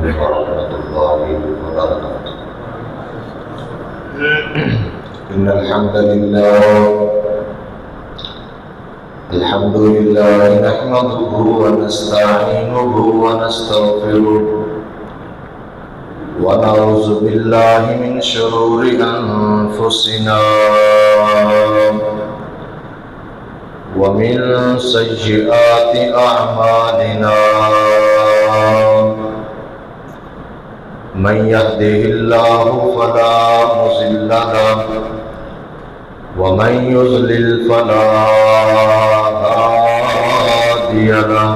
ورحمة الله وبركاته. إن الحمد لله نحمده ونستعينه ونستغفره ونعوذ بالله من شرور أنفسنا ومن سيئات أعمالنا. من يهده الله فلا مضل له ومن يضلل فلا هادي له.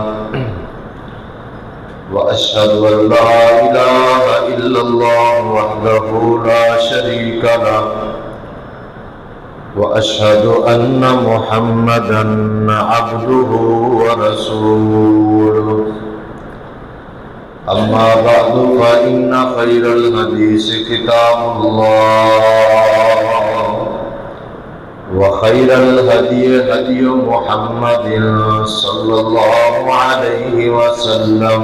وأشهد أن لا إله إلا الله وحده لا شريك له وأشهد أن محمدًا عبده ورسوله. أما بعد فإن خير الحديث كتاب الله وخير الهدي هدي محمد صلى الله عليه وسلم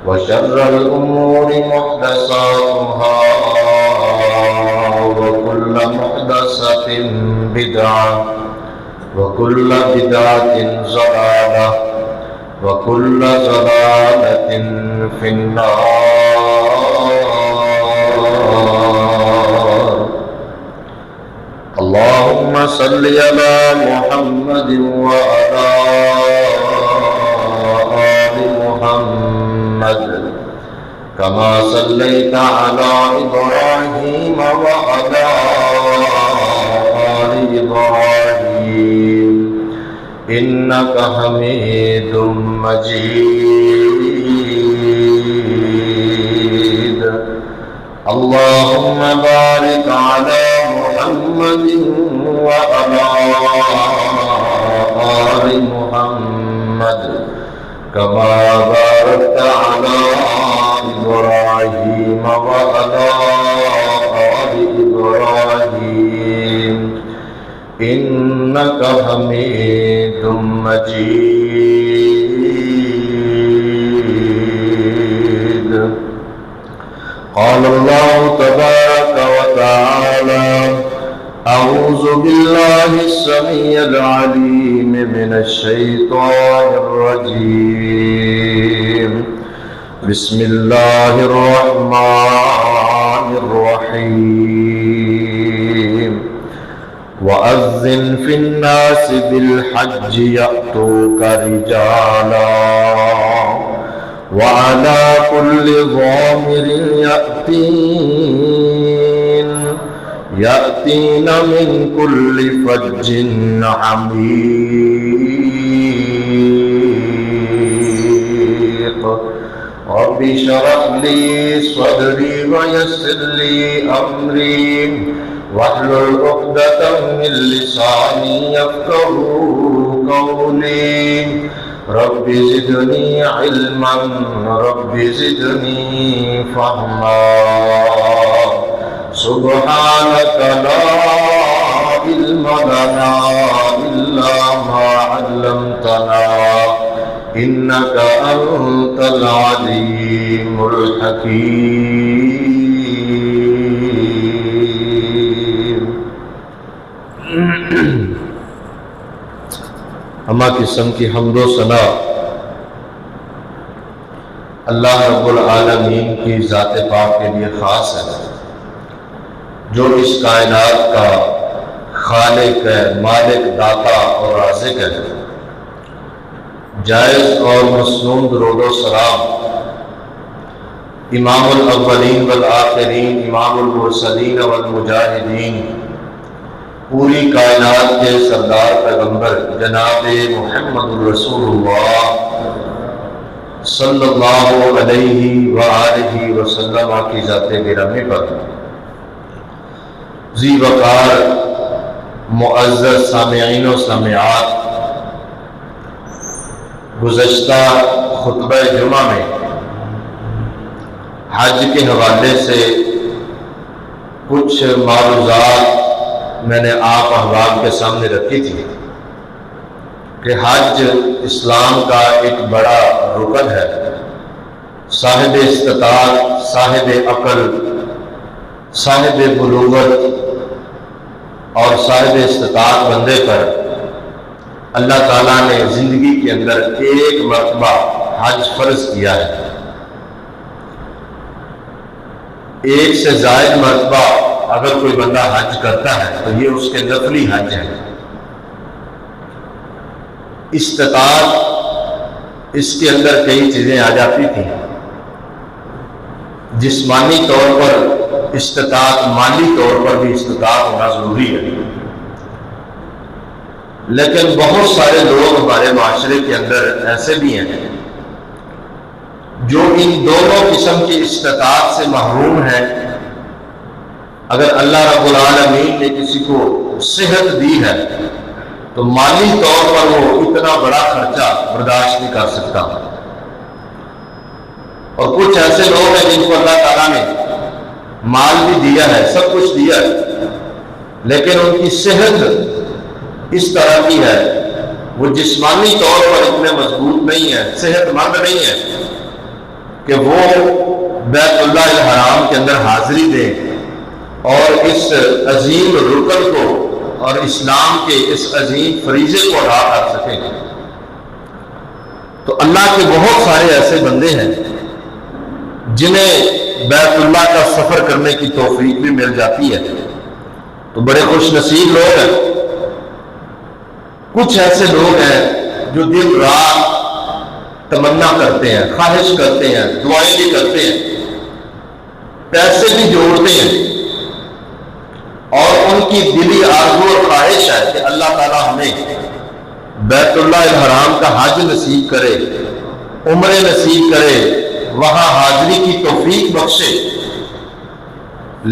وشر الأمور محدثاتها وكل محدثة بدعة وكل بدعة ضلالة وكل ضلالة في النار. اللهم صل على محمد وعلى آل محمد كما صليت على إبراهيم وعلى آل إبراهيم إنك حميد مجيد. اللهم بارك على محمد وعلى آل محمد كما باركت على إبراهيم وعلى آل إبراهيم إنك حميد مجيد. قال الله تبارك وتعالى: أعوذ بالله السميع العليم من الشيطان الرجيم. بسم الله الرحمن الرحيم. وأذن في الناس بالحج يأتوك رجالا وعلى كل ضامر يأتين من كل فج عميق. رب اشرح لي صدري ويسر لي أمري واحلل عقدة من لساني يفقهوا قولي. رب زدني علما رب زدني فهما. سبحانك لا علم لنا إلا ما علمتنا إنك أنت العليم الحكيم. ہمہ قسم کی حمد و ثنا اللہ رب العالمین کی ذات پاک کے لیے خاص ہے، جو اس کائنات کا خالق ہے، مالک، داتا اور رازق ہے. جائز اور مسنون درود و سلام امام الاولین والآخرین، امام المرسلین والمجاہدین، پوری کائنات کے سردار پیغمبر جناب محمد رسول اللہ صلی اللہ علیہ وآلہ وسلم کی ذات گرامی پر ذی وقار معزز سامعین و سامعات، گزشتہ خطبہ جمعہ میں حج کے حوالے سے کچھ معروضات میں نے آپ احباب کے سامنے رکھی تھی کہ حج اسلام کا ایک بڑا رکن ہے، صاحب استطاعت، صاحب عقل، صاحب بلوغت اور صاحب استطاعت بندے پر اللہ تعالیٰ نے زندگی کے اندر ایک مرتبہ حج فرض کیا ہے۔ ایک سے زائد مرتبہ اگر کوئی بندہ حج کرتا ہے تو یہ اس کے نفلی حج ہے۔ استطاعت، اس کے اندر کئی چیزیں آ جاتی تھیں۔ جسمانی طور پر استطاعت، مالی طور پر بھی استطاعت ہونا ضروری ہے، لیکن بہت سارے لوگ ہمارے معاشرے کے اندر ایسے بھی ہیں جو ان دونوں قسم کی استطاعت سے محروم ہیں۔ اگر اللہ رب العالمین نے کسی کو صحت دی ہے تو مالی طور پر وہ اتنا بڑا خرچہ برداشت نہیں کر سکتا، اور کچھ ایسے لوگ ہیں جن کو اللہ تعالیٰ نے مال بھی دیا ہے، سب کچھ دیا ہے، لیکن ان کی صحت اس طرح کی ہے، وہ جسمانی طور پر اتنے مضبوط نہیں ہے، صحت مند نہیں ہے کہ وہ بیت اللہ الحرام کے اندر حاضری دیں اور اس عظیم رکن کو اور اسلام کے اس عظیم فریضے کو ادا کر سکیں۔ تو اللہ کے بہت سارے ایسے بندے ہیں جنہیں بیت اللہ کا سفر کرنے کی توفیق بھی مل جاتی ہے، تو بڑے خوش نصیب لوگ ہیں۔ کچھ ایسے لوگ ہیں جو دن رات تمنا کرتے ہیں، خواہش کرتے ہیں، دعائیں بھی کرتے ہیں، پیسے بھی جوڑتے ہیں، اور ان کی دلی آرزو اور خواہش ہے کہ اللہ تعالیٰ ہمیں بیت اللہ الحرام کا حج نصیب کرے، عمرے نصیب کرے، وہاں حاضری کی توفیق بخشے۔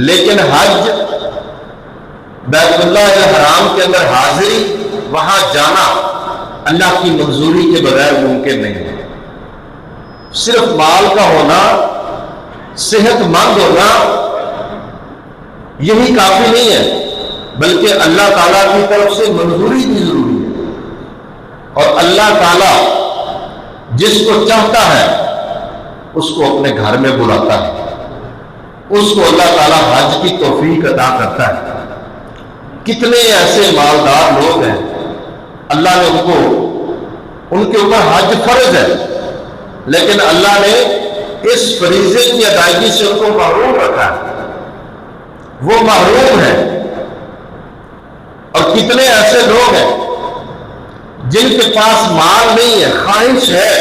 لیکن حج، بیت اللہ الحرام کے اندر حاضری، وہاں جانا اللہ کی منظوری کے بغیر ممکن نہیں ہے۔ صرف مال کا ہونا، صحت مند ہونا یہی کافی نہیں ہے، بلکہ اللہ تعالیٰ کی طرف سے منظوری بھی ضروری ہے، اور اللہ تعالیٰ جس کو چاہتا ہے اس کو اپنے گھر میں بلاتا ہے، اس کو اللہ تعالیٰ حج کی توفیق عطا کرتا ہے۔ کتنے ایسے مالدار لوگ ہیں اللہ نے ان کے اوپر حج فرض ہے، لیکن اللہ نے اس فریضے کی ادائیگی سے ان کو محروم رکھا ہے، وہ محروم ہیں۔ اور کتنے ایسے لوگ ہیں جن کے پاس مال نہیں ہے، خواہش ہے،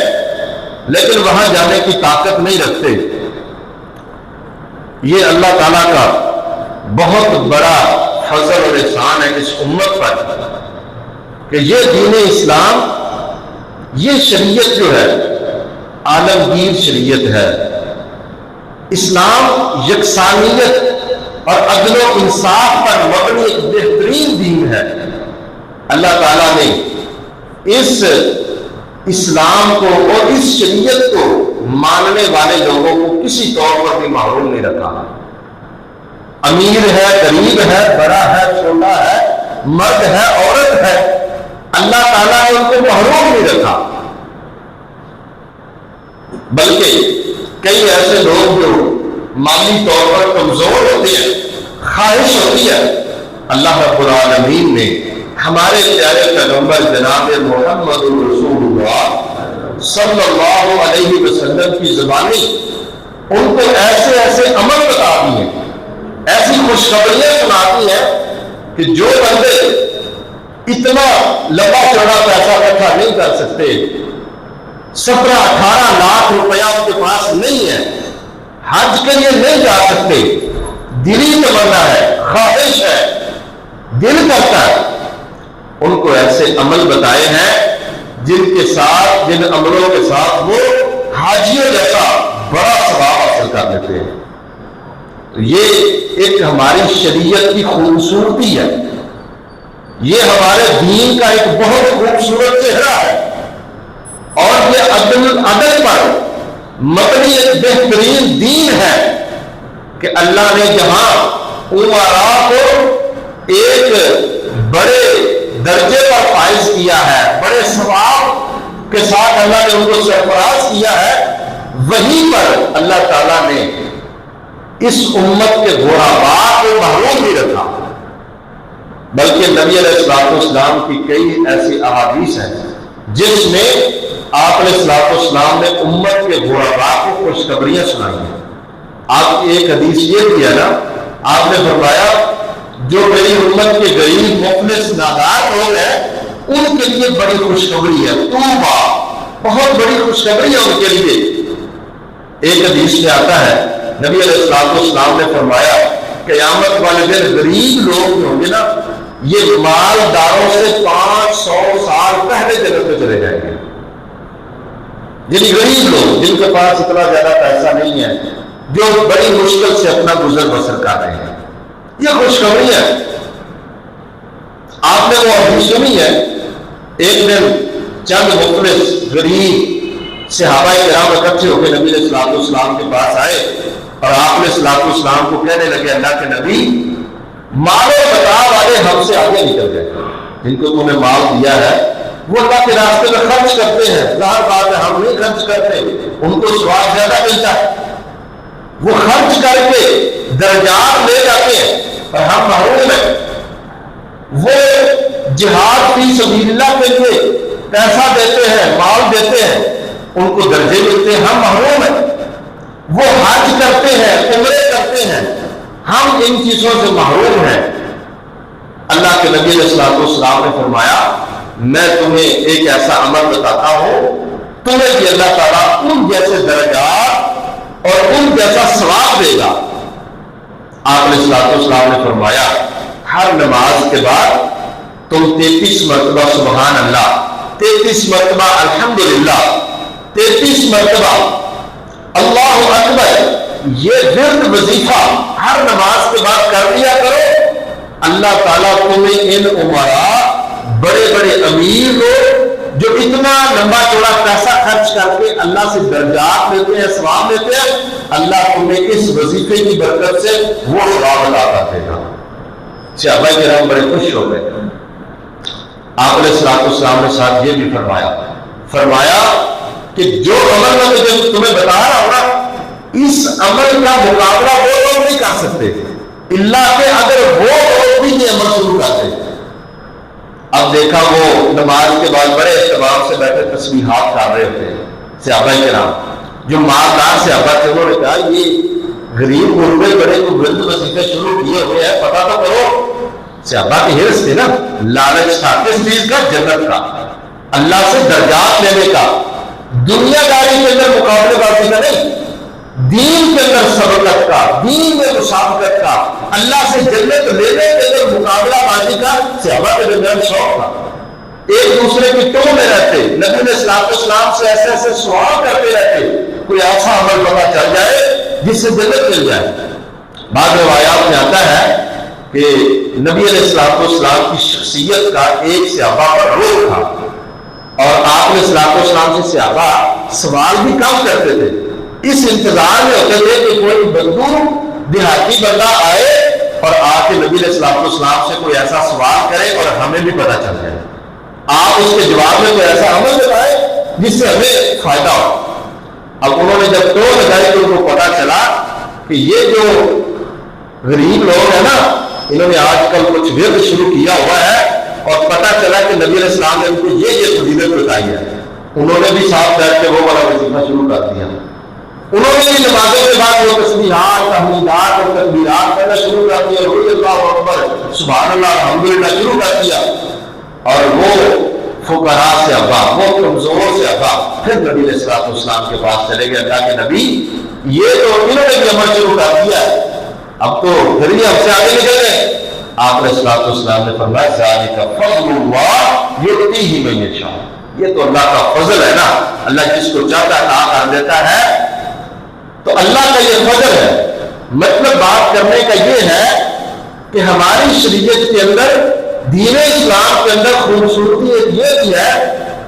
لیکن وہاں جانے کی طاقت نہیں رکھتے۔ یہ اللہ تعالیٰ کا بہت بڑا فضل اور احسان ہے اس امت پر کہ یہ دین اسلام، یہ شریعت جو ہے عالمگیر شریعت ہے۔ اسلام یکسانیت اور عدل و انصاف پر مبنی ایک بہترین دین ہے۔ اللہ تعالیٰ نے اس اسلام کو اور اس شریعت کو ماننے والے لوگوں کو کسی طور پر بھی محروم نہیں رکھا۔ امیر ہے، غریب ہے، بڑا ہے، چھوٹا ہے، مرد ہے، عورت ہے، اللہ تعالیٰ نے ان کو محروم نہیں رکھا۔ بلکہ کئی ایسے لوگ جو مالی طور پر کمزور ہوتے ہیں، خواہش ہوتی ہے، اللہ رب العالمین نے ہمارے پیارے پیغمبر جناب محمد رسول اللہ صلی اللہ علیہ وسلم کی زبانی ان کو ایسے ایسے عمل بتا دی ہیں، ایسی خوشخبریاں سناتی ہیں کہ جو بندے اتنا لمبا چوڑا پیسہ اکٹھا نہیں کر سکتے، 17-18 لاکھ روپیہ ان کے پاس نہیں ہے، حج کے لیے نہیں جا سکتے، دلی تمنا ہے، خواہش ہے، دل کرتا ہے، ان کو ایسے عمل بتائے ہیں جن عملوں کے ساتھ وہ حاجیوں جیسا بڑا ثواب حاصل کر لیتے ہیں۔ تو یہ ایک ہماری شریعت کی خوبصورتی ہے، یہ ہمارے دین کا ایک بہت خوبصورت چہرہ ہے، اور یہ عدل پر مبنی ایک بہترین دین ہے کہ اللہ نے جہاں امراء کو ایک بڑے درجے پر فائز کیا ہے، بڑے ثواب کے ساتھ اللہ نے ان کو سرفراز کیا ہے، وہیں پر اللہ تعالیٰ نے اس امت کے غرباء کو محروم بھی رکھا، بلکہ نبی علیہ السلام کی کئی ایسی احادیث ہیں جس میں آپ علیہ السلام نے امت کے غرباء کو خوشخبریاں سنائی ہیں۔ آپ کی ایک حدیث یہ بھی ہے نا، آپ نے فرمایا جو میری امت کے غریب مفلس نادار لوگ ہیں ان کے لیے بڑی خوشخبری ہے، توبہ، بہت بڑی خوشخبری ہے ان کے لیے۔ ایک حدیث میں آتا ہے نبی علیہ السلام نے فرمایا قیامت والے دن غریب لوگ ہوں گے نا، یہ مالداروں سے 500 سال پہلے جنت میں چلے جائیں گے۔ یعنی غریب لوگ جن کے پاس اتنا زیادہ پیسہ نہیں ہے، جو بڑی مشکل سے اپنا گزر بسر کر رہے ہیں، یہ خوشخبری ہے۔ آپ نے وہ حدیث سنی ہے، ایک دن چند مفلس غریب صحابہ کرام اکٹھے ہو کے نبی علیہ السلام کے پاس آئے اور آپ نے السلام کو کہنے لگے اللہ کے نبی، مال و متاع والے ہم سے آگے نکل گئے، جن کو تم نے مال دیا ہے وہ اللہ کے راستے میں خرچ کرتے ہیں، ظاہر بات ہے ہم نہیں خرچ کرتے، ان کو ثواب زیادہ ملتا ہے، وہ خرچ کر کے درجات لے جاتے ہیں اور ہم محروم ہیں۔ وہ جہاد فی سبیل اللہ کے لیے پیسہ دیتے ہیں، مال دیتے ہیں، ان کو درجے ملتے ہیں، ہم محروم ہیں۔ وہ حج کرتے ہیں، عمرے کرتے ہیں، ہم ان چیزوں سے محروم ہیں۔ اللہ کے نبی علیہ السلام نے فرمایا میں تمہیں ایک ایسا عمل بتاتا ہوں تمہیں بھی اللہ تعالیٰ ان جیسے درجات اور ان جیسا ثواب دے گا۔ آپ علیہ السلام نے فرمایا ہر نماز کے بعد تم 33 مرتبہ سبحان اللہ، 33 مرتبہ الحمدللہ، 33 مرتبہ اللہ اکبر، یہ ورد وظیفہ ہر نماز کے بعد کر دیا کرو، اللہ تعالیٰ تمہیں ان عمراء بڑے بڑے امیر لوگ جو اتنا لمبا چوڑا پیسہ خرچ کر کے اللہ سے درجات لیتے ہیں، ثواب لیتے ہیں، اللہ تمہیں اس وظیفے کی برکت سے وہ ثواب عطا کر دے گا۔ صحابہ کرام بڑے خوش ہو گئے۔ آپ علیہ السلام نے ساتھ یہ بھی فرمایا کہ جو عمل میں مجھے تمہیں بتا رہا ہوں نا، اس عمل کا مقابلہ وہ لوگ نہیں کر سکتے اللہ کہ اگر وہ لوگ بھی یہ عمل شروع کرتے۔ اب دیکھا وہ نماز کے بعد بڑے اہتمام سے بیٹھے تسبیحات کر رہے ہوتے ہیں صحابہ کرام، جو مالدار صحابہ تھے انہوں نے کہا یہ غریب غربے بڑے کو ورد وظیفے شروع کیے ہوئے ہیں، پتہ تو کرو۔ صحابہ کی حرص تھی نا، لالچ تھا کس چیز کا؟ جنت کا، اللہ سے درجات لینے کا، دنیا داری کے اندر مقابلے بازی کا نہیں، دین کے اندر سبقت کا، دین میں مسابقت کا، اللہ سے جنت لینے کے اندر مقابلہ بازی کا صحابہ کے درمیان شوق تھا۔ ایک دوسرے کی ٹو میں رہتے، نبی علیہ السلام سے ایسے ایسے سوال کرتے رہتے، کوئی ایسا عمل پتہ چل جائے جس سے جنت مل جائے۔ بعض روایات میں آتا ہے کہ نبی علیہ السلام کی شخصیت کا ایک صحابہ پر روک تھا اور آپ علیہ السلام سے صحابہ سوال بھی کم کرتے تھے، اس انتظار میں ہوتے تھے کہ کوئی بندوق دیہاتی بندہ آئے اور آ کے نبی علیہ السلام سے کوئی ایسا سوال کرے اور ہمیں بھی پتہ چل جائے، آپ اس کے جواب میں کوئی ایسا عمل بتائے جس سے ہمیں فائدہ ہو۔ اب انہوں نے جب تو لگائی تو ان کو پتا چلا کہ یہ جو غریب لوگ ہیں نا، انہوں نے آج کل کچھ ورد شروع کیا ہوا ہے اور پتا چلا کہ نبی علیہ السلام نے ان کو یہ فضیلت بتائی ہے، انہوں نے بھی ساتھ بیٹھ کے وہ والا وظیفہ شروع کر دیا۔ انہوں نے بھی نمازوں کے بعد وہ تسبیحات، تحمیدات اور تکبیرات کرنا شروع کر دیا، اللہ اکبر، سبحان اللہ، الحمدللہ شروع کر دیا۔ اور وہ فقراء سے ابا، وہ کمزور سے ابا پھر نبی علیہ السلام کے پاس چلے گئے، اللہ کے نبی یہ تو انہوں نے بھی عمل شروع کر دیا ہے، اب تو پھر بھی ہم سے آگے نکل گئے۔ آپ علیہ السلام نے فرمایا ذالک فضل اللہ یؤتیہ من یشاء، یہ تو اللہ کا فضل ہے نا، اللہ جس کو چاہتا ہے عطا کر دیتا ہے، تو اللہ کا یہ فضل ہے۔ مطلب بات کرنے کا یہ ہے کہ ہماری شریعت کے اندر، دین اسلام کے اندر خوبصورتی ایک یہ بھی ہے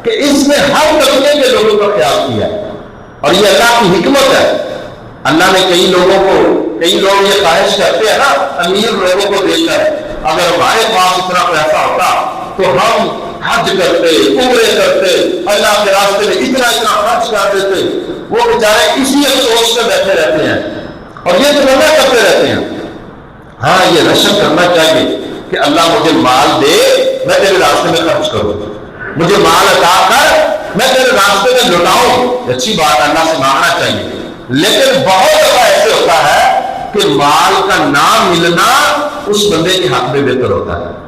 کہ اس نے ہر طبقے کے لوگوں کا خیال کیا ہے، اور یہ اللہ کی حکمت ہے۔ اللہ نے کئی لوگ یہ خواہش کرتے ہیں نا امیر لوگوں کو دیکھ کر، اگر ہمارے پاس اتنا پیسہ ہوتا تو ہم حج کرتے، عمرے کرتے، اللہ کے راستے میں اتنا اتنا خرچ کر دیتے، وہ بیچارے اسی افسوس میں بیٹھے رہتے ہیں اور یہ تمنا کرتے رہتے ہیں۔ ہاں یہ رشک کرنا چاہیے کہ اللہ مجھے مال دے، میں تیرے راستے میں خرچ کروں، مجھے مال عطا کر میں تیرے راستے میں لٹاؤں، اچھی بات اللہ سے مانگنا چاہیے۔ لیکن بہت دفعہ ایسے ہوتا ہے کہ مال کا نہ ملنا اس بندے کے حق میں بہتر ہوتا ہے،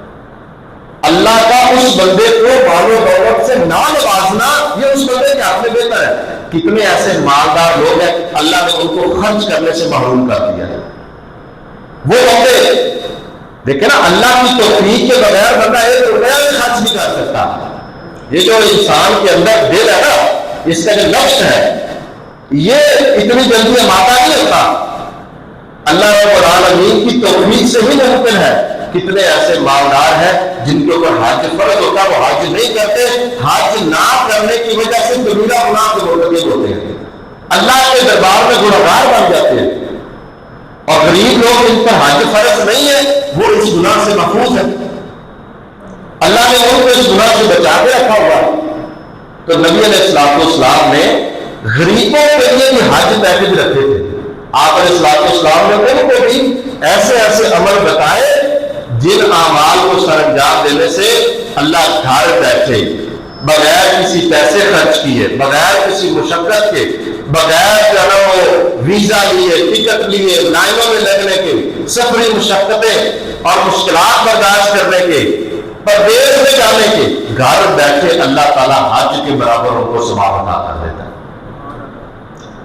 اللہ کا اس بندے کو مال و دولت سے نہ نوازنا یہ اس بندے کے حق میں بہتر ہے۔ کتنے ایسے مالدار لوگ ہیں اللہ نے ان کو خرچ کرنے سے محروم کر دیا ہے۔ وہ بندے دیکھیں نا، اللہ کی توفیق کے بغیر بندہ ایک روپیہ بھی خرچ نہیں کر سکتا۔ یہ جو انسان کے اندر دل ہے نا، اس کا جو نفس ہے، یہ اتنی جلدی اماتا نہیں ہوتا، اللہ رب العالمین کی توفیق سے ہی ممکن ہے۔ کتنے ایسے مالدار ہیں جن کے اوپر حج فرض ہوتا ہے، وہ حج نہیں کرتے، حج نہ کرنے کی وجہ سے کبیرہ گناہ سے مرتکب ہوتے ہیں، اللہ کے دربار میں گنہگار بن جاتے ہیں۔ اور غریب لوگ جن پر حج فرض نہیں ہے وہ اس گناہ سے محفوظ ہیں، اللہ نے ان کو اس گناہ سے بچا کے رکھا ہوا ہے۔ تو نبی علیہ السلام نے غریبوں کے لیے بھی حج پیکج رکھے تھے۔ آپ علیہ السلام نے ان کو بھی ایسے ایسے عمل بتائے جن اعمال کو سر انجام دینے سے اللہ گھر بیٹھے بغیر کسی پیسے خرچ کیے، بغیر کسی مشقت کے، بغیر ویزا لیے، ٹکٹ لیے، لائنوں میں لگنے کے، سفری مشقتیں اور مشکلات برداشت کرنے کے، پردیس میں جانے کے، گھر بیٹھے اللہ تعالیٰ حج کے برابر ان کو ثواب عطا کر دیتا ہے۔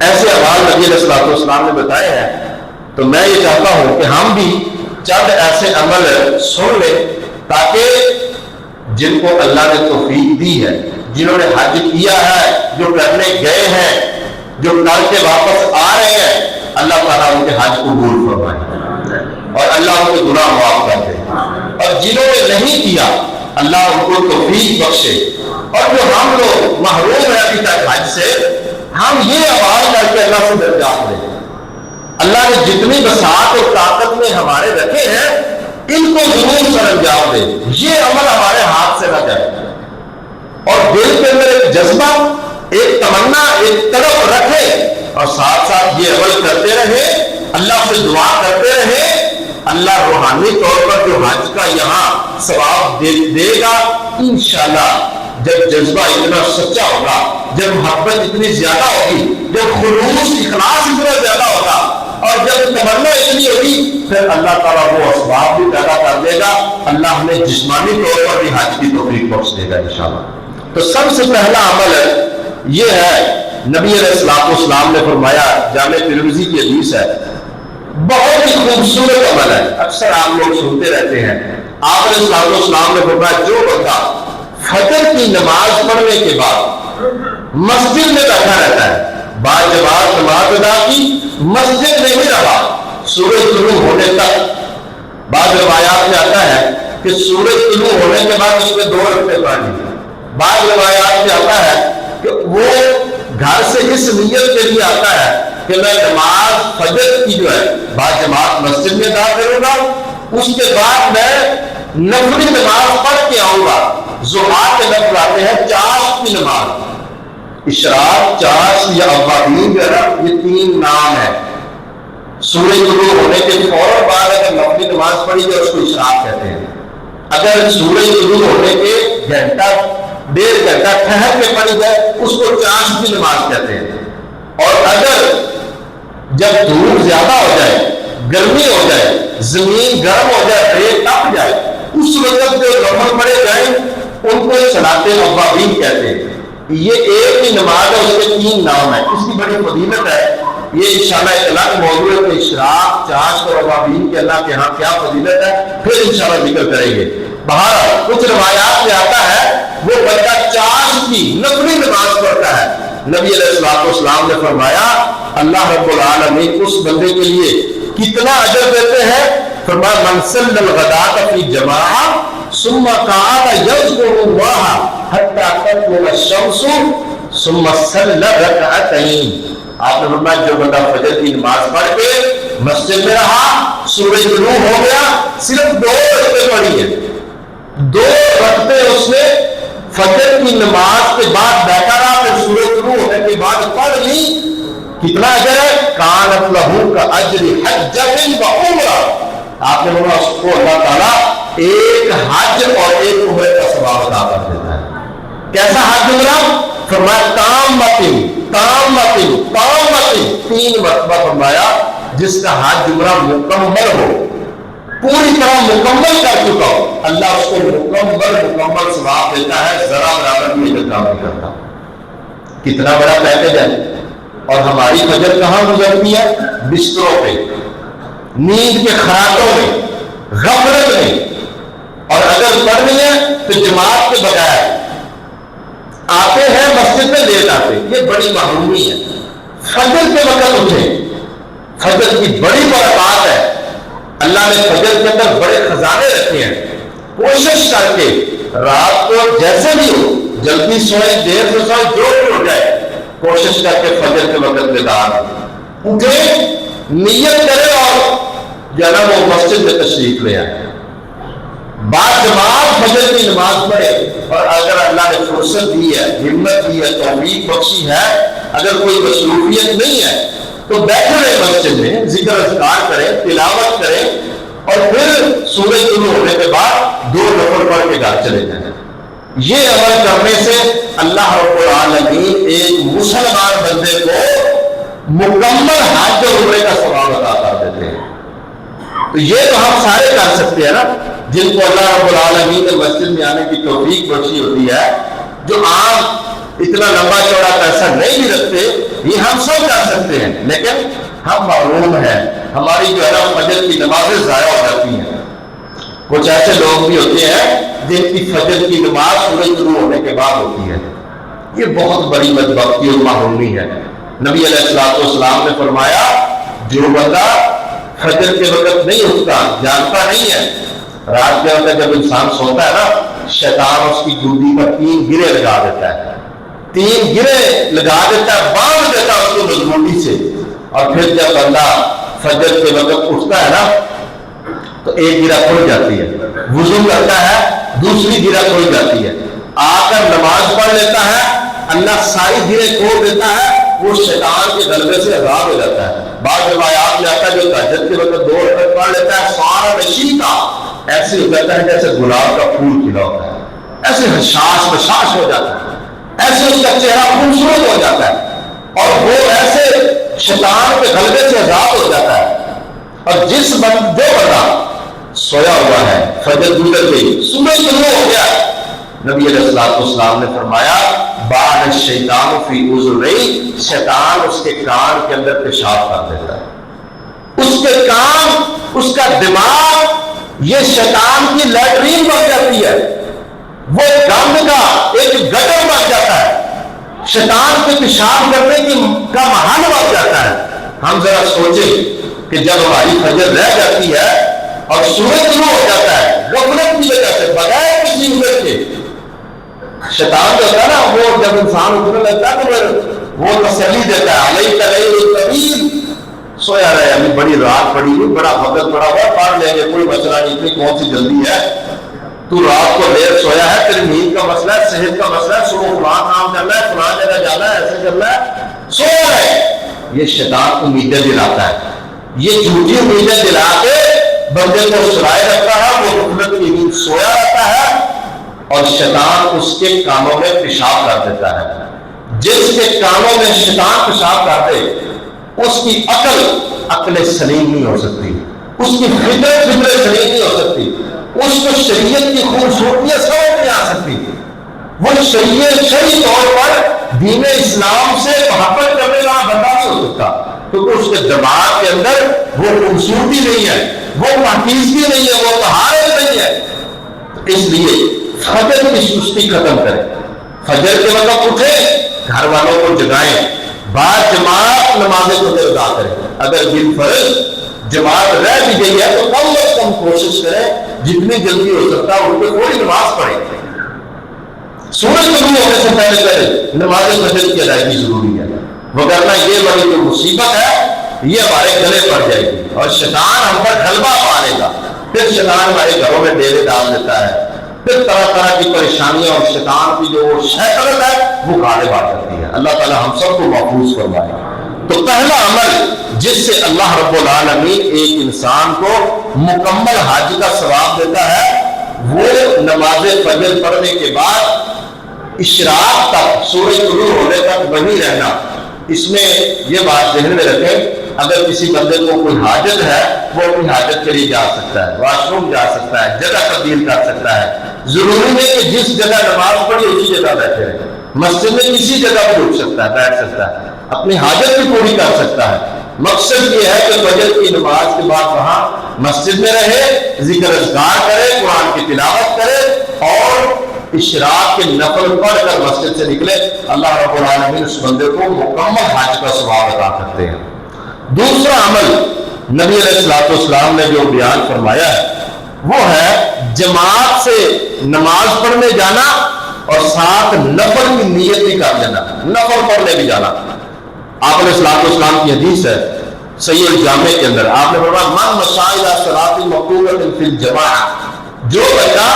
ایسے اعمال نبی علیہ السلام نے بتائے ہیں۔ تو میں یہ چاہتا ہوں کہ ہم بھی چند ایسے عمل سن لیں تاکہ جن کو اللہ نے توفیق دی ہے، جنہوں نے حج کیا ہے، جو کرنے گئے ہیں، جو کر کے واپس آ رہے ہیں، اللہ تعالیٰ ان کے حج قبول فرمائے اور اللہ ان کے گناہ معاف کر دے، اور جنہوں نے نہیں کیا اللہ ان کو توفیق بخشے، اور جو ہم لوگ محروم ہیں ابھی تک حج سے، ہم یہ آواز کر کے اللہ سے درجات لیں۔ اللہ نے جتنی بساط اور طاقت میں ہمارے رکھے ہیں ان کو ضرور سر انجام دے، یہ عمل ہمارے ہاتھ سے نہ جائے، اور دل کے اندر ایک جذبہ، ایک تمنا، ایک تڑپ رکھے، اور ساتھ ساتھ یہ عمل کرتے رہے، اللہ سے دعا کرتے رہے۔ اللہ روحانی طور پر جو حج کا یہاں ثواب دے گا انشاءاللہ، جب جذبہ اتنا سچا ہوگا، جب محبت اتنی زیادہ ہوگی، جب خلوص اخلاص اتنا زیادہ ہوگا، اور جب تمنا اتنی ہوگی، پھر اللہ تعالیٰ وہ اسباب بھی پیدا کر دے گا، اللہ ہمیں جسمانی طور پر بھی حج کی توفیق بخش دے گا انشاءاللہ۔ تو سب سے پہلا عمل یہ ہے، نبی علیہ السلام نے فرمایا، جامع ترمذی کی حدیث ہے، بہت ہی خوبصورت عمل ہے، اکثر آپ لوگ سنتے رہتے ہیں۔ آپ علیہ السلام نے فرمایا، جو بندہ فجر کی نماز پڑھنے کے بعد مسجد میں بیٹھا رہتا ہے، بعد جماعت نماز ادا کی، مسجد میں ہی رہا سورج طلوع ہونے تک۔ بعض روایات میں آتا ہے کہ سورج طلوع ہونے کے بعد اس میں 2 رکعتیں پڑھ لی۔ بعض روایات میں آتا ہے کہ وہ گھر سے اس نیت کے لیے آتا ہے کہ میں نماز فجر کی جو ہے بعد جماعت مسجد میں ادا کروں گا، اس کے بعد میں نفلی نماز پڑھ کے آؤں گا۔ ضحیٰ کے لفظ آتے ہیں چاش کی نماز، اشراق، چاش یا اوابین جو ہے نا، یہ 3 نام ہے۔ سورج طلوع ہونے کے فوراً بعد اگر نفلی نماز پڑھی جائے اس کو اشراق کہتے ہیں۔ اگر سورج طلوع ہونے کے گھنٹہ 1.5 گھنٹہ ٹھہر کے پڑھی جائے اس کو چاش کی نماز کہتے ہیں۔ اور اگر جب دھوپ زیادہ ہو جائے، گرمی ہو جائے، زمین گرم ہو جائے، ریت تپ جائے، اس وقت جو نفل پڑھے جائیں ان کو صلاۃ الاوابین کہتے ہیں۔ یہ ایک ہی نماز ہے، اس کے 3 نام ہیں، اس کی بڑی فضیلت ہے۔ یہ انشاءاللہ ایک الگ موضوع ہے کہ اشراق، چاش اور اوابین کے اللہ کے ہاں کیا فضیلت ہے، پھر انشاءاللہ ذکر کریں گے۔ بہرحال کچھ روایات میں آتا ہے وہ بندہ چاش کی نفلی نماز پڑھتا ہے، نبی علیہ السلام نے فرمایا اللہ رب العالمین اس بندے کے لیے کتنا اجر دیتے ہیں۔ فرمایا من صلی الغداۃ فی جماعۃ ثم قعد یذکر اللہ حتی تطلع الشمس ثم صلی رکعتین۔ آپ نے فرمایا جو بندہ فجر کی نماز پڑھ کے مسجد میں رہا، سورج طلوع ہو گیا، صرف 2 رکعتیں پڑھی ہیں، 2 رکعتیں اس نے فجر کی نماز کے بعد بیٹھا رہا، پھر سورج شروع ہونے کے بعد پڑھ لی، کتنا اجر ہے؟ کانت لہو کا اجر حجۃ و عمرہ، آپ نے بولا اس کو اللہ تعالیٰ ایک حج اور ایک عمرے کا ثواب عطا کر دیتا ہے۔ کیسا حج عمرہ؟ فرمایا تامۃ تین مرتبہ فرمایا جس کا حج عمرہ مکمل ہو، پوری طرح مکمل کر چکا ہو، اللہ اس کو مکمل ثواب دیتا ہے، ذرا برابر بھی انتظام نہیں کرتا۔ کتنا بڑا پیکج ہے۔ اور ہماری فجر کہاں گزرتی ہے؟ بستروں پہ، نیند کے خراتوں میں، غفلت میں، اور اگر پڑھنی ہے تو جماعت کے بغیر آتے ہیں مسجد میں لیٹ آتے، یہ بڑی محرومی ہے۔ فجر کے وقت اٹھیں، فجر کی بڑی برکات ہے، اللہ نے فجر کے اندر بڑے خزانے رکھے ہیں۔ کوشش کر کے رات کو جیسے بھی ہو، جلدی سوئیں، دیر سے سوئیں، جو بھی ہو جائے، کوشش کر کے فجر کے وقت بیدار اٹھیں، نیت کریں اور جانا وہ مسجد میں تشریف لے آئیں، بعد جماعت فجر کی نماز پڑھے۔ اور اگر اللہ نے فرصت دی ہے، ہمت دی ہے، توفیق بخشی ہے، اگر کوئی مصروفیت نہیں ہے تو بیٹھے رہے مسجد میں، ذکر اذکار کریں، تلاوت کریں، اور پھر سورج شروع ہونے کے بعد 2 نفل پڑھ کے گھر چلے جائیں۔ یہ عمل کرنے سے اللہ رب العالمین ایک مسلمان بندے کو مکمل حج اور عمرے کا ثواب عطا کر دیتے ہیں۔ تو یہ تو ہم سارے کر سکتے ہیں نا، جن کو اللہ رب العالمین نے مسجد میں آنے کی توفیق بخشی ہوتی ہے، جو عام اتنا لمبا چوڑا پیسہ نہیں بھی رکھتے، یہ ہم سب کر سکتے ہیں، لیکن ہم محروم ہیں، ہماری جو ہے نا فجر کی نمازیں ضائع ہو جاتی ہیں۔ کچھ ایسے لوگ بھی ہوتے ہیں جن کی فجر کی نماز سورج شروع ہونے کے بعد ہوتی ہے، یہ بہت بڑی بدبختی اور محرومی ہے۔ نبی علیہ الصلوۃ والسلام نے فرمایا جو بندہ فجر کے وقت نہیں اٹھتا، جانتا نہیں ہے، رات کے وقت جب انسان سوتا ہے نا، شیطان اس کی گودی پر 3 گرے لگا دیتا ہے، 3 گرے لگا دیتا ہے، باندھ دیتا ہے اس کو مضبوطی سے، اور پھر جب بندہ فجر کے وقت اٹھتا ہے نا تو ایک گرہ کھل جاتی ہے، وضو کرتا ہے، دوسری گرہ کھل جاتی ہے، آ کر نماز پڑھ لیتا ہے، اللہ ساری گرے کھول دیتا ہے، وہ شیطان کے غلبے سے آزاد ہو جاتا ہے۔ بعض روایات میں آتا ہے جو تہجد کے وقت 2 رکعت پڑھ لیتا ہے، سارا نشیتا ایسے ہو جاتا ہے جیسے گلاب کا پھول کھلا ہوتا ہے، ایسے حشاش بشاش ہو جاتا ہے، ایسے اس کا چہرہ خوبصورت ہو جاتا ہے، اور وہ ایسے شیطان کے غلبے سے آزاد ہو جاتا ہے۔ اور جو بندہ سویا ہوا ہے، فجر گزر گئی، صبح شروع ہو گیا، نبی علیہ الصلوۃ والسلام نے فرمایا بال الشیطان فی اذنیہ، شیطان اس کے کان کے اندر پیشاب کر دیتا ہے، اس کے کان، اس کا دماغ، یہ شیطان کی لیٹرین بن جاتی ہے، وہ گند کا ایک گٹر بن جاتا ہے، شیطان کے پیشاب کرنے کا محل بن جاتا ہے۔ ہم ذرا سوچیں کہ جب ہماری فجر رہ جاتی ہے اور سورج شروع ہو جاتا ہے غفلت کی وجہ سے، بغیر کسی عذر کے، شیطان جو ہوتا ہے نا، وہ جب انسان اٹھنے لگتا ہے تو وہ تسلی دیتا ہے، علیک لیل طویل، سویا رہے، ابھی بڑی رات پڑی ہوئی، بڑا وقت پڑا ہوا، پڑھ لیں گے، کوئی مسئلہ نہیں، اتنی کون سی جلدی ہے، تو رات کو دیر سویا ہے، تیری نیند کا مسئلہ ہے، صحت کا مسئلہ ہے، صبح فلاں کام کرنا ہے، فلاں جگہ جانا ہے، ایسے کرنا ہے، سویا ہے۔ یہ شیطان امیدیں دلاتا ہے، یہ جھوٹی امیدیں دلا کے بندے کو سلائے رکھتا ہے، وہ غفلت کی نیند سویا رہتا ہے، اور شیطان اس کے کانوں میں پیشاب کر دیتا ہے۔ جس کے کانوں میں شیطان پیشاب کر دے، اس کی عقل سلیم نہیں ہو سکتی، اس کی فطرت سلیم نہیں ہو سکتی، اس کو شریعت کی خوبصورتیاں سمجھ نہیں آ سکتی، وہ شرعی طور پر دین اسلام سے محبت کرنے والا بندہ نہیں ہو سکتا، کیونکہ اس کے دماغ کے اندر وہ خوبصورتی نہیں ہے، وہ پاکیزگی نہیں ہے، وہ طہارت نہیں ہے۔ اس لیے فجر کی سستی ختم کریں، فجر کے وقت اٹھیں، گھر والوں کو جگائیں، بعد جماعت نماز فجر ادا کریں، اگر بالفرض جماعت رہ بھی گئی ہے تو کم از کم کوشش کریں جتنی جلدی ہو سکتا ہے ان پہ تھوڑی نماز پڑھیں، سورج شروع ہونے سے پہلے نماز فجر کی ادائیگی ضروری ہے، وگرنہ یہ بڑی جو مصیبت ہے یہ ہمارے گلے پڑ جائے گی اور شیطان ہم پر غلبہ پا لے گا، پھر شیطان ہمارے گھروں میں ڈیرے ڈال دیتا ہے، پھر طرح طرح کی پریشانیاں اور شیطان کی جو شیطنت ہے وہ غالب آ جاتی ہے۔ اللہ تعالی ہم سب کو محفوظ فرمائے۔ تو پہلا عمل جس سے اللہ رب العالمین ایک انسان کو مکمل حج کا ثواب دیتا ہے وہ نماز فجر پڑھنے کے بعد اشراق تک، سورج طلوع ہونے تک وہیں رہنا۔ اس میں یہ بات ذہن میں رکھیں، اگر کسی بندے کو کوئی حاجت ہے وہ اپنی حاجت کے لیے جا سکتا ہے، واش روم جا سکتا ہے، جگہ تبدیل کر سکتا ہے۔ ضروری نہیں کہ جس جگہ نماز پڑھی اسی جگہ بیٹھے رہے، مسجد میں کسی جگہ بھی رک سکتا ہے، بیٹھ سکتا ہے، اپنی حاجت بھی پوری کر سکتا ہے۔ مقصد یہ ہے کہ فجر کی نماز کے بعد وہاں مسجد میں رہے، ذکر اذکار کرے، قرآن کی تلاوت کرے اور اشراق کے نفل پڑھ کر مسجد سے نکلے۔ اللہ رب العالمین اس بندے کو مکمل حج کا ثواب عطا کرتے ہیں۔ دوسرا عمل نبی علیہ السلام نے جو بیان فرمایا ہے وہ ہے جماعت سے نماز پڑھنے جانا اور ساتھ نفل کی نیت بھی کر لینا، نفل پڑھنے بھی جانا۔ آپ علیہ السلام کی حدیث ہے صحیح الجامع کے اندر، آپ نے فرمایا من مشى الى صلاۃ مکتوبۃ فی الجماعۃ، جو بندہ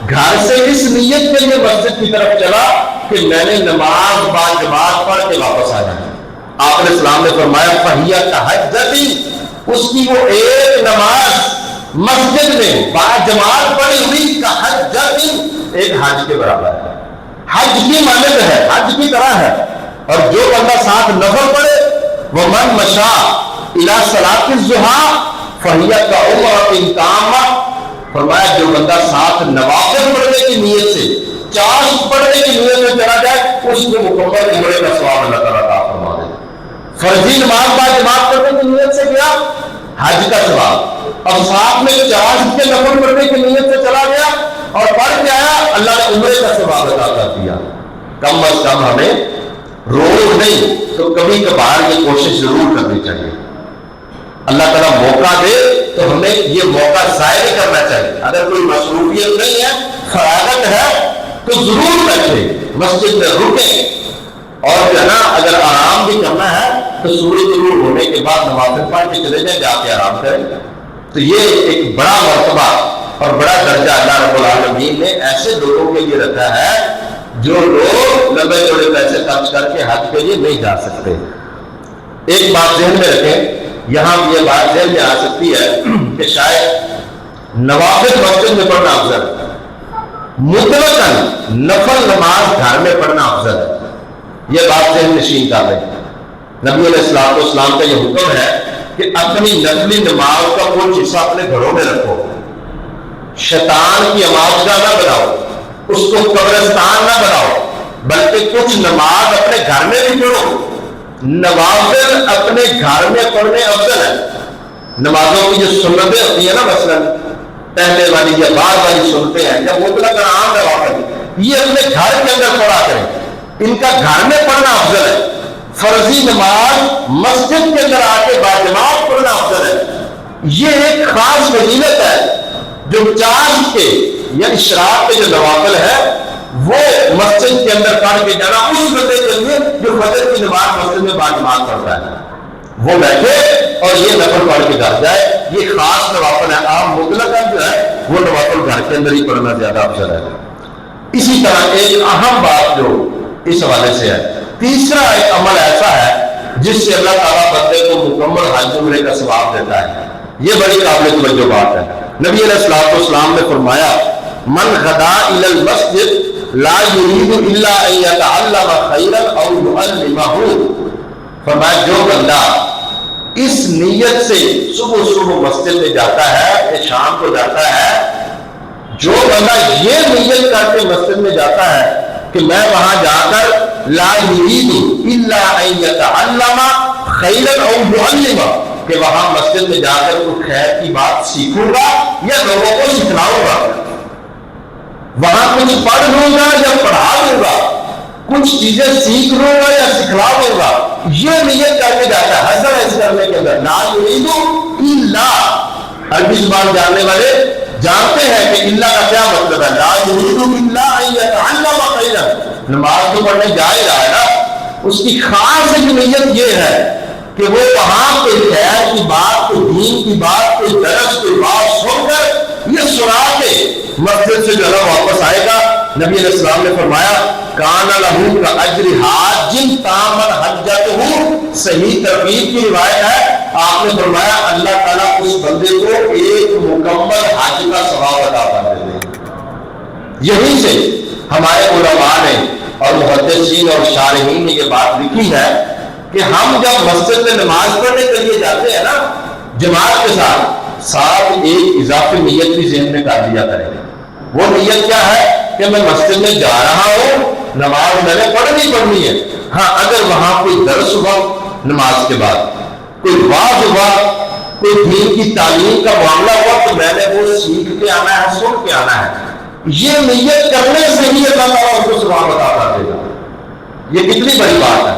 گھر سے اس نیت کے لیے مسجد کی طرف چلا کہ میں نے نماز با جماعت پڑھ کے واپس آ جانا، آپ علیہ السلام نے فرمایا فہیہ کحجۃ، اس کی وہ ایک نماز مسجد میں با جماعت پڑھی ہوئی کحجۃ، ایک حج کے برابر ہے، حج کی مانند ہے، حج کی طرح ہے۔ اور جو بندہ ساتھ نفل پڑھے ومن مشى الى صلاۃ الضحیٰ فہیہ کعمرۃ تامہ، فرمایا جو بندہ ساتھ نوافل پڑھنے کی نیت سے، چاشت پڑھنے کی نیت میں چلا جائے اس کو مکمل عمرے کا ثواب اللہ تعالیٰ عطا فرما دے۔ فرضی نماز با جماعت پڑھنے کی نیت سے گیا حج کا ثواب، اور ساتھ میں چاشت کے نفل پڑھنے کی نیت سے چلا گیا اور پڑھ کے آیا، اللہ نے عمرے کا ثواب عطا کر دیا۔ کم از کم ہمیں روز نہیں تو کبھی کبھار یہ کوشش ضرور کرنی چاہیے۔ اللہ تعالیٰ موقع دے تو ہمیں یہ موقع ضائع نہیں کرنا چاہیے۔ اگر کوئی مصروفیت نہیں ہے، فراغت ہے تو ضرور بیٹھے، مسجد میں رکیں، اور جو ہے نا اگر آرام بھی کرنا ہے تو سورج طلوع ہونے کے بعد نوافل پڑھ کے چلے جائیں، جا کے آرام کریں۔ تو یہ ایک بڑا مرتبہ اور بڑا درجہ اللہ رب العالمین نے ایسے لوگوں کے لیے رکھا ہے جو لوگ لمبے چوڑے پیسے خرچ کر کے حج کے لیے نہیں جا سکتے۔ ایک بات ذہن میں رکھیں، یہاں یہ بات ذہن میں آ سکتی ہے کہ شاید نوافل مسجد میں پڑھنا افضل ہے، مطلقاً نفل نماز گھر میں پڑھنا افضل ہے، یہ بات ذہن نشین کر لیں۔ نبی علیہ السلام کا یہ حکم ہے کہ اپنی نفلی نماز کا کچھ حصہ اپنے گھروں میں رکھو، شیطان کی آواز کا نہ بناؤ، اس کو قبرستان نہ بناؤ، بلکہ کچھ نماز اپنے گھر میں بھی پڑھو۔ نوافل اپنے گھر میں پڑھنے افضل ہے۔ نمازوں کی جو سنتیں ہوتی ہیں نا، مثلا پہلے والی یا بعد والی سنتیں ہیں یا مطلق عام نوافل، یہ اپنے گھر کے اندر پڑھا کریں، ان کا گھر میں پڑھنا افضل ہے۔ فرضی نماز مسجد کے اندر آ کے باجماعت پڑھنا افضل ہے۔ یہ ایک خاص فضیلت ہے جو چاند کے یا اشراق کے جو نوافل ہے وہ مسجد کے اندر پڑھ کے جانا اس بندے کے لیے جو فجر کی نماز مسجد میں باجماعت پڑھتا ہے، وہ بیٹھے اور یہ نفل پڑھ کے گھر جائے، یہ خاص نوافل ہے۔ عام مطلق جو ہے وہ نوافل گھر کے اندر ہی پڑھنا زیادہ افضل ہے۔ اسی طرح ایک اہم بات جو اس حوالے سے ہے، تیسرا ایک عمل ایسا ہے جس سے اللہ تعالیٰ بندے کو مکمل حج عمرے کا ثواب دیتا ہے، یہ بڑی قابل توجہ بات ہے۔ نبی علیہ السلام نے فرمایا من غدا الی المسجد لا یرید الا ان یتعلم خیرا او یعلمہ، فرمایا جو بندہ اس نیت سے صبح مسجد میں جاتا ہے یا شام کو جاتا ہے، جو بندہ یہ نیت کر کے مسجد میں جاتا ہے کہ میں وہاں جا کر لا یرید الا ان یتعلم خیرا او یعلمہ، کہ وہاں مسجد میں جا کر کوئی خیر کی بات سیکھوں گا یا لوگوں کو سکھلاؤں گا، وہاں کچھ پڑھ لوں گا یا پڑھا دوں گا، کچھ چیزیں سیکھ لوں گا یا سکھلا دوں گا، یہ نیت کر کے جاتا ہے۔ حسن اس کرنے کے اندر لا یرید الا، عربی زبان جاننے والے جانتے ہیں کہ الا کا کیا مطلب ہے۔ لا یرید الا ان یتعلم خیرا، نماز تو پڑھنے جا ہی رہا ہے نا، اس کی خاص ایک نیت یہ ہے کہ وہ وہاں کوئی خیر کی بات، کوئی دین کی بات، کوئی درس کی بات سن کر یہ سنا کے مسجد سے جو ہے واپس نبی علیہ السلام نے فرمایا کان لہو کا اجر حاج تامن حجتہ، صحیح ترغیب کی روایت ہے، آپ نے فرمایا اللہ تعالیٰ اس بندے کو ایک مکمل حج کا ثواب عطا کر دیتے ہیں۔ یہیں سے ہمارے علماء نے اور محدثین اور شارحین نے یہ بات لکھی ہے کہ ہم جب مسجد میں نماز پڑھنے کے لیے جاتے ہیں نا جماعت کے ساتھ ایک اضافی نیت بھی ذہن میں کر لیا کریں۔ وہ نیت کیا ہے کہ میں مسجد میں جا رہا ہوں، نماز میں نے پڑھنی ہے۔ ہاں اگر وہاں کوئی درس ہوا نماز کے بعد، کوئی واعظ ہوا، کوئی دین کی تعلیم کا معاملہ ہوا، تو میں نے وہ سیکھ کے آنا ہے، سن کے آنا ہے۔ یہ نیت کرنے سے ہی اللہ تعالیٰ اس کو ثواب عطا کر دے گا۔ یہ کتنی بڑی بات ہے۔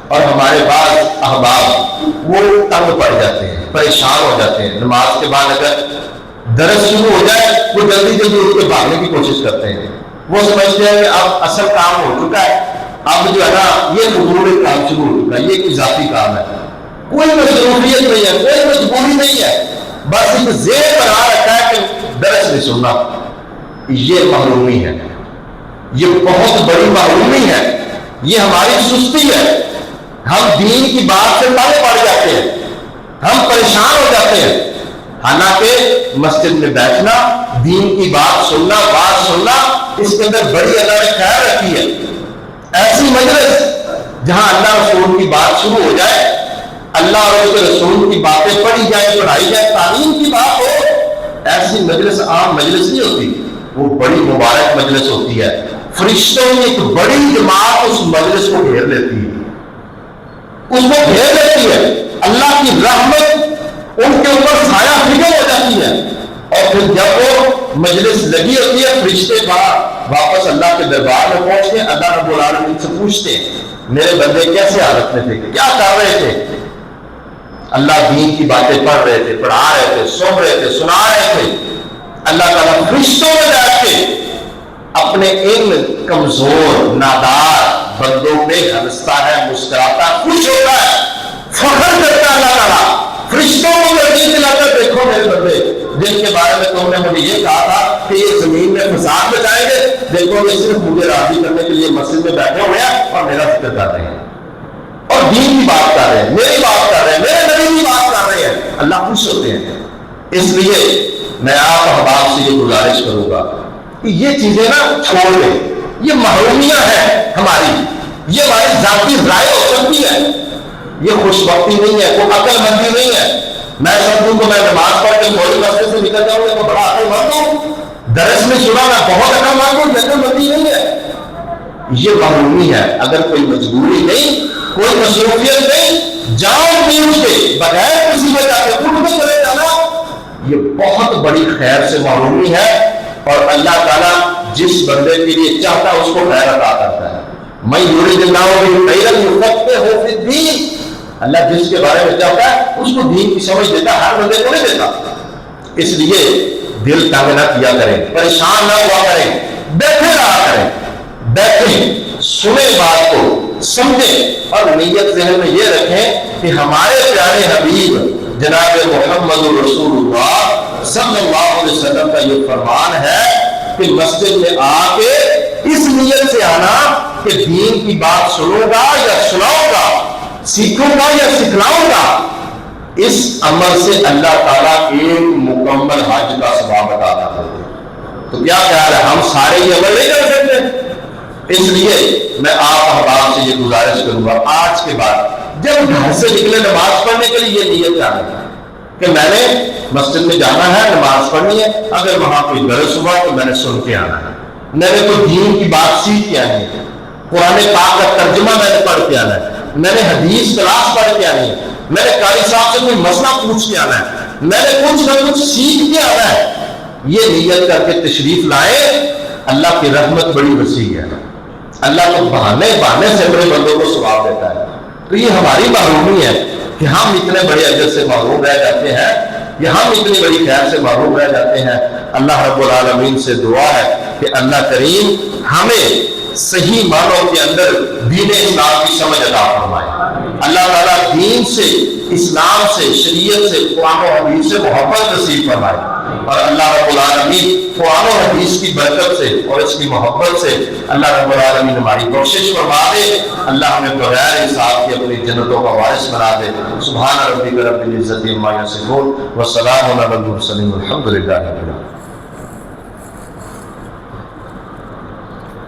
اور ہمارے بعض احباب وہ تنگ پڑ جاتے ہیں، پریشان ہو جاتے ہیں، نماز کے بعد اگر درس شروع ہو جائے وہ جلدی اٹھ کے بھاگنے کی کوشش کرتے ہیں۔ وہ سمجھتے ہیں کہ اب اصل کام ہو چکا ہے، اب جو ہے نا یہ مضمون کام شروع ہو چکا ہے، یہ کوئی ذاتی کام ہے، کوئی مصروفیت نہیں ہے، کوئی مجبوری نہیں ہے، بس ایک ذہن بنا رکھا ہے کہ درس نہیں سننا۔ یہ محرومی ہے، یہ بہت بڑی محرومی ہے، یہ ہماری سستی ہے۔ ہم دین کی بات سے تنگ پڑ جاتے ہیں، ہم پریشان ہو جاتے ہیں، حالانکہ مسجد میں بیٹھنا، دین کی بات سننا، بات سننا، اس کے اندر بڑی اللہ نے خیر رکھی ہے۔ ایسی مجلس جہاں اللہ رسول کی بات شروع ہو جائے، اللہ اور اس کے رسول کی باتیں پڑھی جائیں، پڑھائی جائے، تعلیم کی بات ہو، ایسی مجلس عام مجلس نہیں ہوتی، وہ بڑی مبارک مجلس ہوتی ہے۔ فرشتوں کی ایک بڑی جماعت اس مجلس کو گھیر لیتی ہے، اس کو گھیر لیتی ہے، اللہ کی رحمت ان کے اوپر سایہ فکر ہو جاتی ہے۔ اور پھر جب وہ مجلس لگی ہوتی ہے، فرشتے واپس اللہ کے دربار میں پہنچتے ہیں، اللہ رب العالمین سے پوچھتے ہیں میرے بندے کیسے حالت میں تھے، کیا کر رہے تھے؟ اللہ دین کی باتیں پڑھ رہے تھے، پڑھا رہے تھے، سن رہے تھے، سنا رہے تھے۔ اللہ تعالیٰ فرشتوں میں بیٹھ کے اپنے ان کمزور نادار بندوں پہ ہنستا ہے، مسکراتا ہے، خوش ہوتا ہے، فخر کرتا ہے اللہ تعالیٰ۔ فرشتوں کو یقین دلاتا ہے دیکھو میرے بندے جن کے بارے میں تم نے مجھے یہ کہا تھا کہ یہ زمین میں فساد مچائیں گے، دیکھو یہ صرف مجھے راضی کرنے کے لیے مسجد میں بیٹھے ہوئے ہیں اور میرا فکر کر رہے ہیں اور دین کی بات کر رہے ہیں، میری بات کر رہے ہیں، میرے نبی کی بات کر رہے ہیں۔ اللہ خوش ہوتے ہیں۔ اس لیے میں آپ احباب سے یہ گزارش کروں گا کہ یہ چیزیں نا چھوڑ دیں، یہ محرومیاں ہیں ہماری، یہ ہماری ذاتی رائے ہو سکتی ہے، یہ خوش بختی نہیں ہے، کوئی عقل مندی نہیں ہے۔ میں سمجھوں کہ میں نماز پڑھ کے تھوڑی مسجد سے نکل جاؤں گا تو بڑا عقل مند ہوں، درس میں سنا میں بہت عقل مند ہوں، عقل مندی نہیں ہے، یہ محرومی ہے۔ اگر کوئی مجبوری نہیں، کوئی مصروفیت نہیں، جان بوجھ کے بغیر کسی وجہ سے اٹھ کے چلے جانا، یہ بہت بڑی خیر سے محرومی ہے۔ اور اللہ تعالیٰ جس بندے کے لیے چاہتا ہے اس کو خیر عطا کرتا ہے۔ میں یرید اللہ بہ خیرا یفقہہ فی الدین، اللہ جس کے بارے میں چاہتا ہے اس کو دین کی سمجھ دیتا ہے، ہر بندے کو نہیں دیتا۔ اس لیے دل تنگ نہ کیا کریں، پریشان نہ ہوا کریں، بیٹھے رہا کریں، بیٹھیں، سنیں بات کو، سمجھیں اور نیت ذہن میں یہ رکھیں کہ ہمارے پیارے حبیب جناب محمد رسول اللہ صلی اللہ علیہ وسلم کا یہ فرمان ہے کہ مسجد میں آ کے اس نیت سے آنا کہ دین کی بات سنوں گا یا سناؤں گا، سیکھوں گا یا سکھلاؤں گا، اس عمل سے اللہ تعالیٰ ایک مکمل حج کا ثواب عطا کرتے ہیں۔ تو کیا خیال ہے ہم سارے یہ عمل نہیں کر سکتے؟ اس لیے میں آپ احباب سے یہ گزارش کروں گا آج کے بعد جب گھر سے نکلے نماز پڑھنے کے لیے یہ نیت کرنا کہ میں نے مسجد میں جانا ہے، نماز پڑھنی ہے، اگر وہاں کوئی درس ہوا تو میں نے سن کے آنا ہے، میں نے کوئی دین کی بات سیکھ کے آنی ہے، قرآن پاک کا ترجمہ میں نے پڑھ کے آنا ہے، میں نے حدیث کلاس پڑھ کے آنی ہے، میں نے قاری صاحب سے کوئی مسئلہ پوچھ کے آنا ہے، میں نے کچھ نہ کچھ سیکھ کے آنا ہے۔ یہ نیت کر کے تشریف لائے، اللہ کی رحمت بڑی وسیع ہے، اللہ کو بہانے سے اپنے بندوں کو ثواب دیتا ہے۔ تو یہ ہماری محرومی ہے کہ ہم اتنے بڑے اجر سے محروم رہ جاتے ہیں، یا ہم اتنی بڑی خیر سے محروم رہ جاتے ہیں۔ اللہ رب العالمین سے دعا ہے کہ اللہ کریم ہمیں صحیح معنوں کے اندر دین اسلام کی سمجھ عطا فرمائے۔ اللہ تعالیٰ دین سے، اسلام سے، شریعت سے، قرآن و حدیث سے محبت نصیب فرمائے۔ اور اللہ رب العالمین قرآن و حدیث کی برکت سے اور اس کی محبت سے اللہ رب العالمین ہماری کوشش فرما دے، اللہ ہمیں بغیر حساب کے اپنی جنتوں کا وارث بنا دے۔ سبحان ربک رب العزت عما یصفون وسلام علی المرسلین والحمد للہ رب العالمین۔